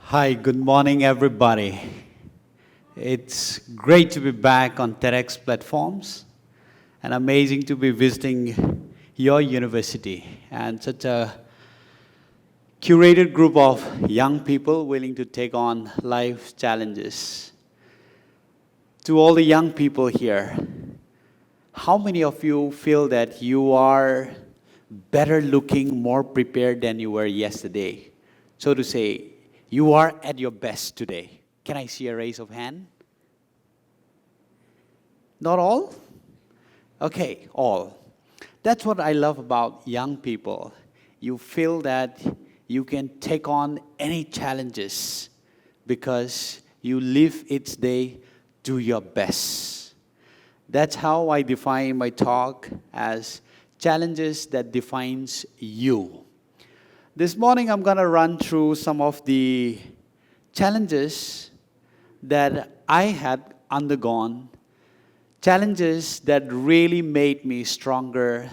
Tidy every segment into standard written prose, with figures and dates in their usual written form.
Hi, good morning, everybody. It's great to be back on TEDx platforms and amazing to be visiting your university and such a curated group of young people willing to take on life's challenges. To all the young people here, how many of you feel that you are better looking, more prepared than you were yesterday? So to say, you are at your best today. Can I see a raise of hand? Not all? Okay, all. That's what I love about young people. You feel that you can take on any challenges because you live each day to your best. That's how I define my talk as challenges that defines you. This morning I'm going to run through some of the challenges that I had undergone, challenges that really made me stronger,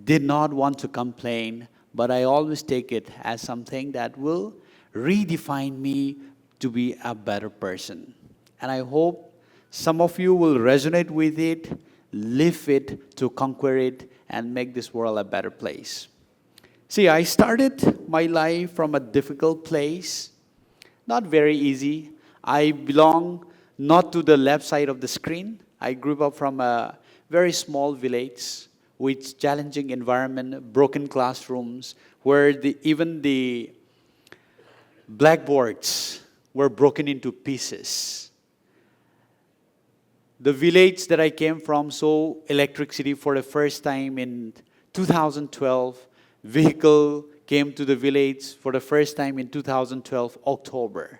did not want to complain, but I always take it as something that will redefine me to be a better person. And I hope some of you will resonate with it, live it to conquer it, and make this world a better place. See, I started my life from a difficult place, not very easy. I belong not to the left side of the screen. I grew up from a very small village with challenging environment, broken classrooms, where even the blackboards were broken into pieces. The village that I came from saw electricity for the first time in 2012. Vehicle came to the village for the first time in 2012, October.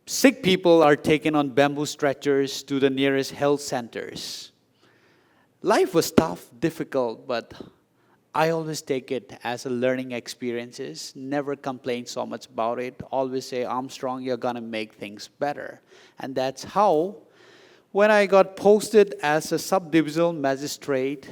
Sick people are taken on bamboo stretchers to the nearest health centers. Life was tough, difficult, but I always take it as a learning experiences. Never complain so much about it. Always say, Armstrong, you're gonna make things better. And that's how, when I got posted as a subdivisional magistrate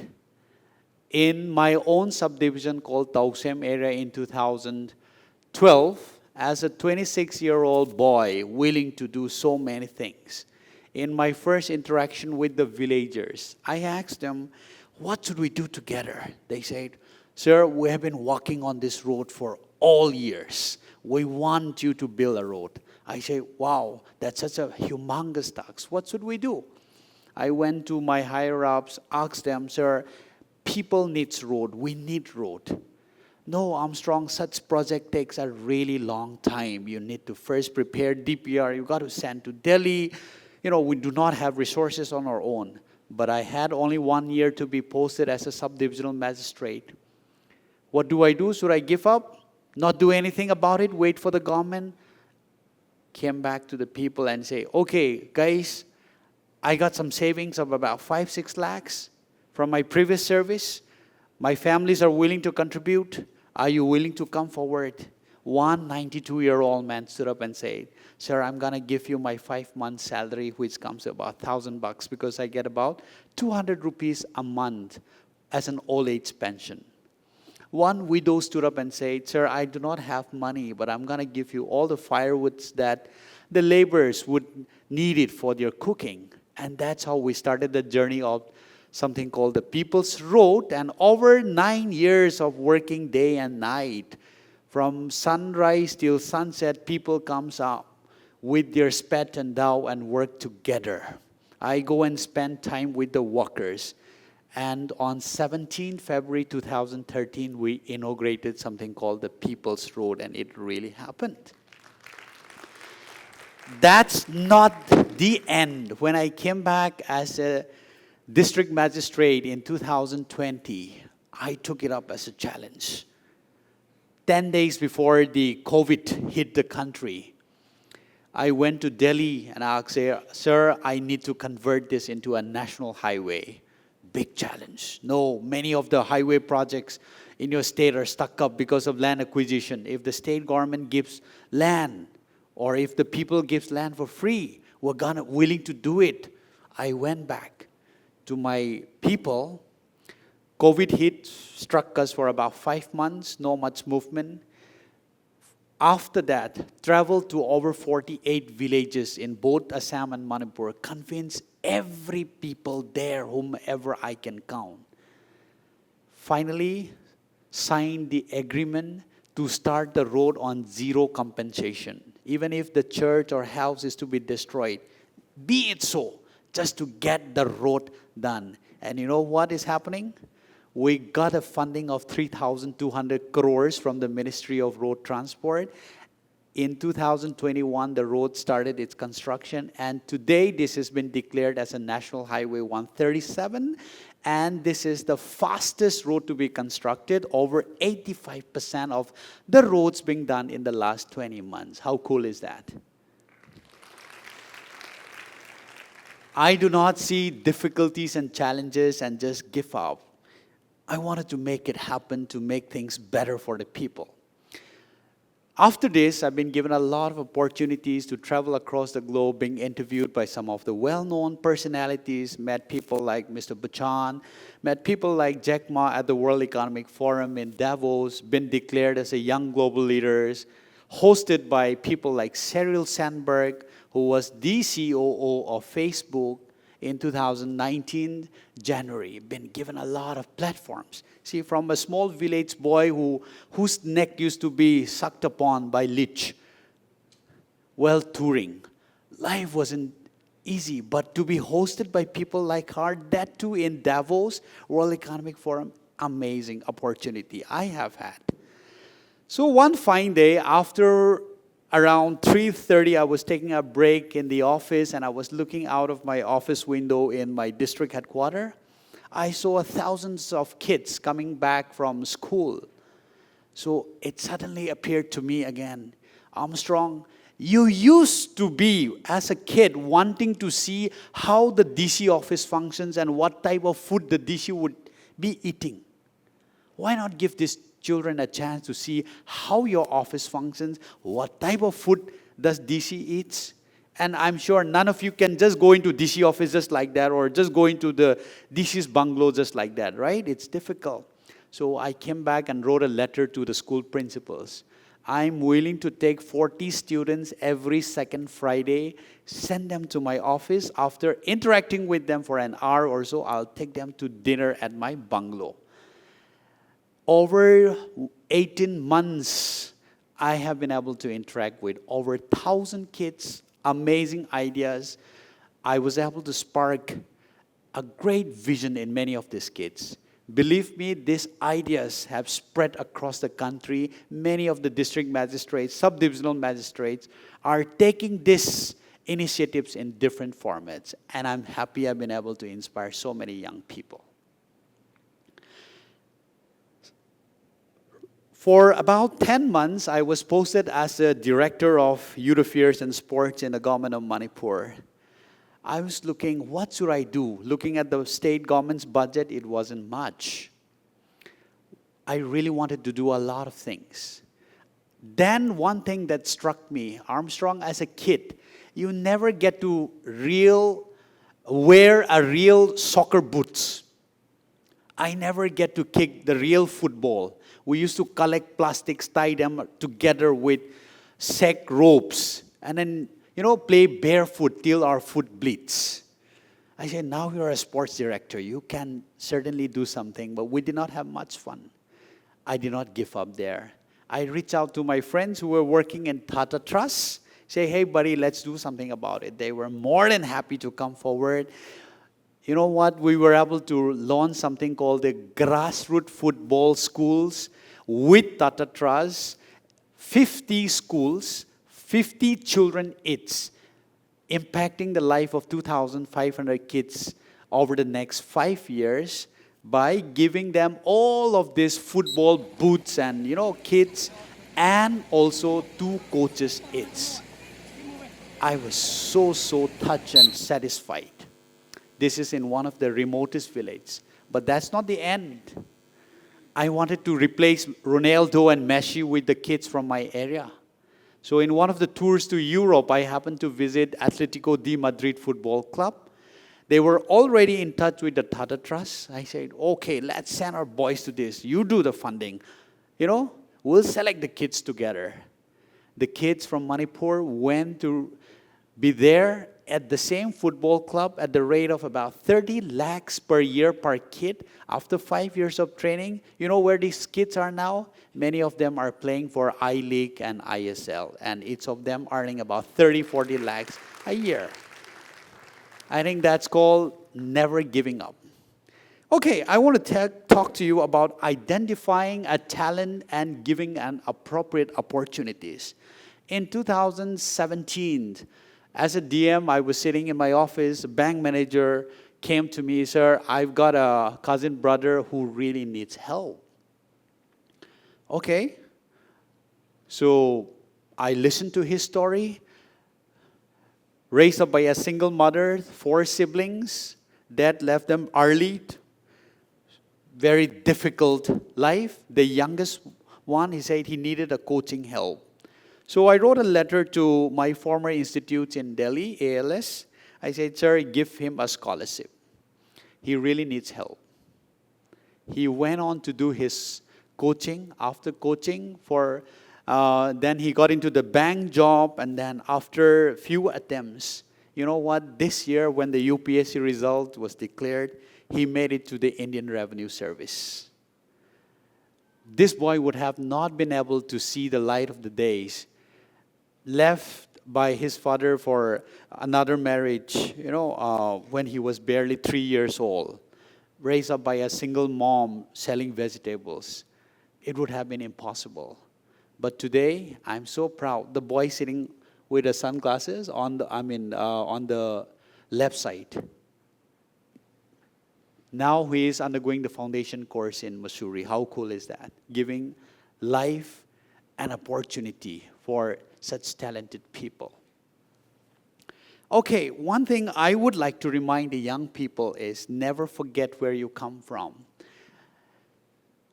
in my own subdivision called TEDxMGMU area in 2012, as a 26-year-old boy willing to do so many things. In my first interaction with the villagers, I asked them, what should we do together? They said, sir, we have been walking on this road for all years. We want you to build a road. I say, wow, that's such a humongous task. What should we do? I went to my higher-ups, asked them, sir, people needs road, we need road. No, Armstrong, such project takes a really long time. You need to first prepare DPR, you got to send to Delhi. You know, we do not have resources on our own. But I had only 1 year to be posted as a subdivisional magistrate. What do? Should I give up? Not do anything about it? Wait for the government? Came back to the people and say, okay, guys, I got some savings of about 5-6 lakhs from my previous service. My families are willing to contribute. Are you willing to come forward? One 92-year-old man stood up and said, sir, I'm going to give you my 5-month salary, which comes to about $1,000 because I get about 200 rupees a month as an old age pension. One widow stood up and said, sir, I do not have money, but I'm going to give you all the firewoods that the laborers would need it for their cooking. And that's how we started the journey of something called the People's Road, and over 9 years of working day and night. From sunrise till sunset, people comes up with their spade and dowel and work together. I go and spend time with the workers. And on 17 February 2013, we inaugurated something called the People's Road, and it really happened. That's not the end. When I came back as a district magistrate in 2020, I took it up as a challenge. 10 days before the COVID hit the country, I went to Delhi and asked, sir, I need to convert this into a national highway. Big challenge. No, many of the highway projects in your state are stuck up because of land acquisition. If the state government gives land, or if the people gives land for free, we're willing to do it. I went back to my people. COVID hit, struck us for about 5 months, no much movement. After that, traveled to over 48 villages in both Assam and Manipur, convinced every people there, whomever I can count. Finally, signed the agreement to start the road on zero compensation. Even if the church or house is to be destroyed, be it so, just to get the road done. And you know what is happening? We got a funding of 3,200 crores from the Ministry of Road Transport. In 2021, the road started its construction, and today this has been declared as a National Highway 137, and this is the fastest road to be constructed. Over 85% of the roads being done in the last 20 months. How cool is that? I do not see difficulties and challenges and just give up. I wanted to make it happen, to make things better for the people. After this, I've been given a lot of opportunities to travel across the globe, being interviewed by some of the well-known personalities, met people like Mr. Bachchan, met people like Jack Ma at the World Economic Forum in Davos, been declared as a young global leaders, hosted by people like Sheryl Sandberg, who was the COO of Facebook in 2019, January. Been given a lot of platforms. See, from a small village boy whose neck used to be sucked upon by leech, while touring. Life wasn't easy, but to be hosted by people like her, that too in Davos, World Economic Forum, amazing opportunity I have had. So one fine day, after around 3:30, I was taking a break in the office, and I was looking out of my office window in my district headquarters. I saw thousands of kids coming back from school. So it suddenly appeared to me again, Armstrong, you used to be, as a kid, wanting to see how the DC office functions and what type of food the DC would be eating. Why not give these children a chance to see how your office functions, what type of food does DC eats? And I'm sure none of you can just go into DC office just like that, or just go into the DC's bungalow just like that, right? It's difficult. So I came back and wrote a letter to the school principals. I'm willing to take 40 students every second Friday, send them to my office. After interacting with them for an hour or so, I'll take them to dinner at my bungalow. Over 18 months, I have been able to interact with over 1,000 kids, amazing ideas. I was able to spark a great vision in many of these kids. Believe me, these ideas have spread across the country. Many of the district magistrates, subdivisional magistrates are taking these initiatives in different formats. And I'm happy I've been able to inspire so many young people. For about 10 months, I was posted as the Director of Youth Affairs and Sports in the government of Manipur. I was looking, what should I do? Looking at the state government's budget, it wasn't much. I really wanted to do a lot of things. Then one thing that struck me, Armstrong, as a kid, you never get to wear a real soccer boots. I never get to kick the real football. We used to collect plastics, tie them together with sack ropes, and then, play barefoot till our foot bleeds. I said, now you're a sports director. You can certainly do something, but we did not have much fun. I did not give up there. I reached out to my friends who were working in Tata Trust, say, hey, buddy, let's do something about it. They were more than happy to come forward. You know what? We were able to launch something called the grassroots football schools with Tata Trust. 50 schools, 50 children each, impacting the life of 2,500 kids over the next 5 years by giving them all of these football boots and, kits, and also 2 coaches each. I was so touched and satisfied. This is in one of the remotest villages. But that's not the end. I wanted to replace Ronaldo and Messi with the kids from my area. So in one of the tours to Europe, I happened to visit Atletico de Madrid Football Club. They were already in touch with the Tata Trust. I said, okay, let's send our boys to this. You do the funding. We'll select the kids together. The kids from Manipur went to be there at the same football club at the rate of about 30 lakhs per year per kid. After 5 years of training, you know where these kids are now? Many of them are playing for I-League and ISL, and each of them earning about 30, 40 lakhs a year. I think that's called never giving up. Okay, I want to talk to you about identifying a talent and giving an appropriate opportunities. In 2017, as a DM, I was sitting in my office. A bank manager came to me, sir, I've got a cousin brother who really needs help. Okay, so I listened to his story. Raised up by a single mother, 4 siblings. Dad left them early. Very difficult life. The youngest one, he said he needed a coaching help. So I wrote a letter to my former institutes in Delhi, ALS. I said, sir, give him a scholarship. He really needs help. He went on to do his coaching. After coaching, then he got into the bank job, and then after a few attempts, you know what? This year, when the UPSC result was declared, he made it to the Indian Revenue Service. This boy would have not been able to see the light of the days, left by his father for another marriage, when he was barely 3 years old, raised up by a single mom selling vegetables. It would have been impossible. But today, I'm so proud. The boy sitting with the sunglasses on the left side. Now he is undergoing the foundation course in Missouri. How cool is that? Giving life and opportunity for such talented people. Okay, one thing I would like to remind the young people is never forget where you come from.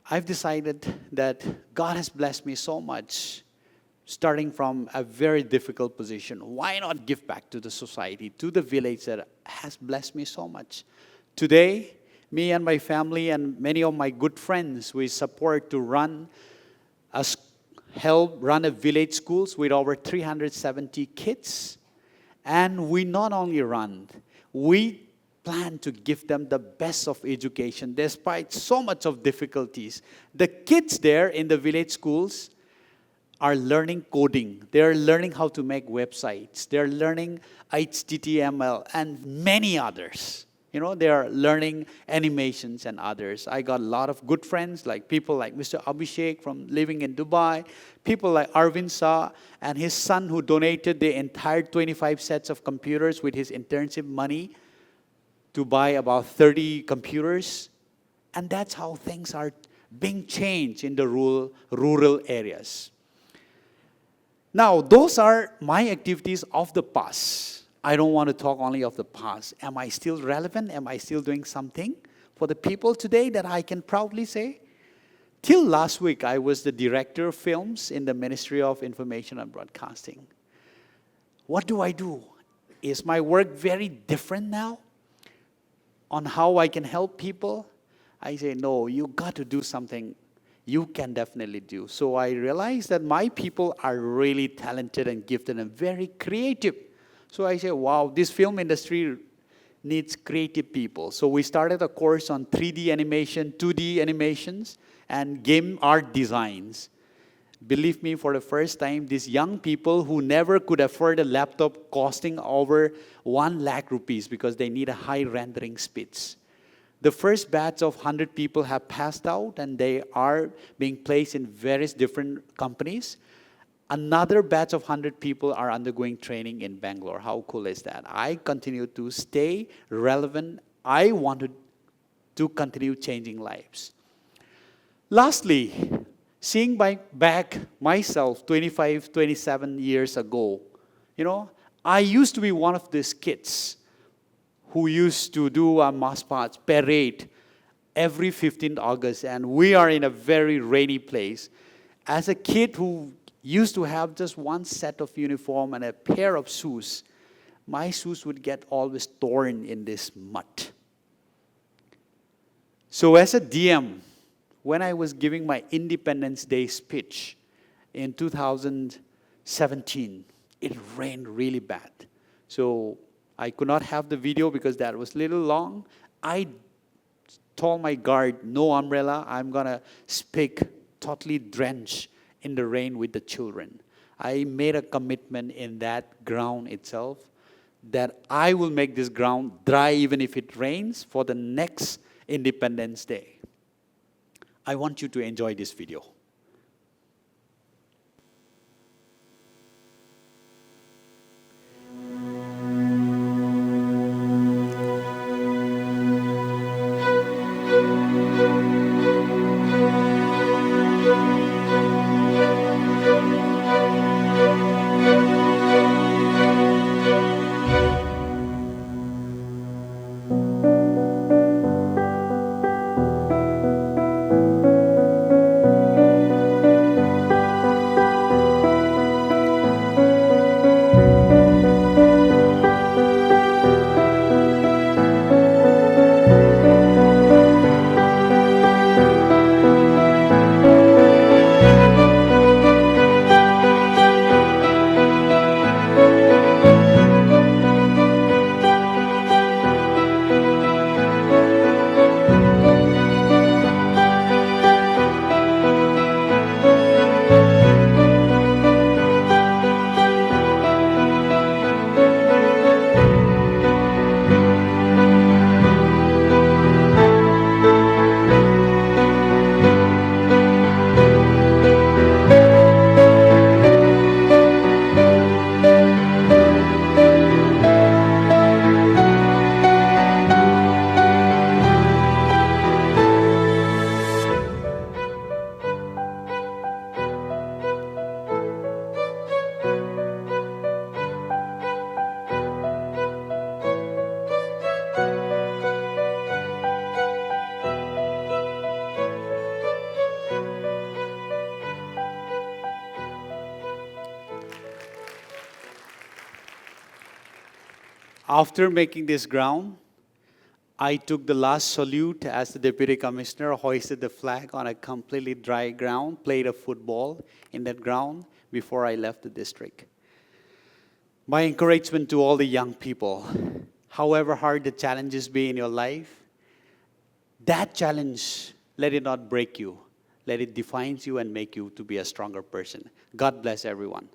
I've decided that God has blessed me so much, starting from a very difficult position. Why not give back to the society, to the village that has blessed me so much? Today, me and my family and many of my good friends, we support to help run a village schools with over 370 kids. And we not only run, we plan to give them the best of education despite so much of difficulties. The kids there in the village schools are learning coding. They're learning how to make websites. They're learning HTML and many others. They are learning animations and others. I got a lot of good friends, like people like Mr. Abhishek from living in Dubai, people like Arvind Shah and his son who donated the entire 25 sets of computers with his internship money to buy about 30 computers. And that's how things are being changed in the rural areas. Now, those are my activities of the past. I don't want to talk only of the past. Am I still relevant? Am I still doing something for the people today that I can proudly say? Till last week, I was the director of films in the Ministry of Information and Broadcasting. What do I do? Is my work very different now on how I can help people? I say, no, you got to do something you can definitely do. So I realized that my people are really talented and gifted and very creative. So I say, wow, this film industry needs creative people. So we started a course on 3D animation, 2D animations, and game art designs. Believe me, for the first time, these young people who never could afford a laptop costing over 1 lakh rupees because they need a high rendering speeds. The first batch of 100 people have passed out, and they are being placed in various different companies. Another batch of 100 people are undergoing training in Bangalore. How cool is that? I continue to stay relevant. I wanted to continue changing lives. Lastly, seeing back myself 25, 27 years ago, I used to be one of these kids who used to do a Maspach parade every 15th August, and we are in a very rainy place. As a kid who used to have just one set of uniform and a pair of shoes, my shoes would get always torn in this mud. So as a DM, when I was giving my Independence Day speech in 2000, 17, it rained really bad. So I could not have the video because that was a little long. I told my guard, no umbrella, I'm gonna speak totally drenched in the rain with the children. I made a commitment in that ground itself that I will make this ground dry even if it rains for the next Independence Day. I want you to enjoy this video. After making this ground, I took the last salute as the Deputy Commissioner, hoisted the flag on a completely dry ground, played a football in that ground before I left the district. My encouragement to all the young people, however hard the challenges be in your life, that challenge, let it not break you. Let it define you and make you to be a stronger person. God bless everyone.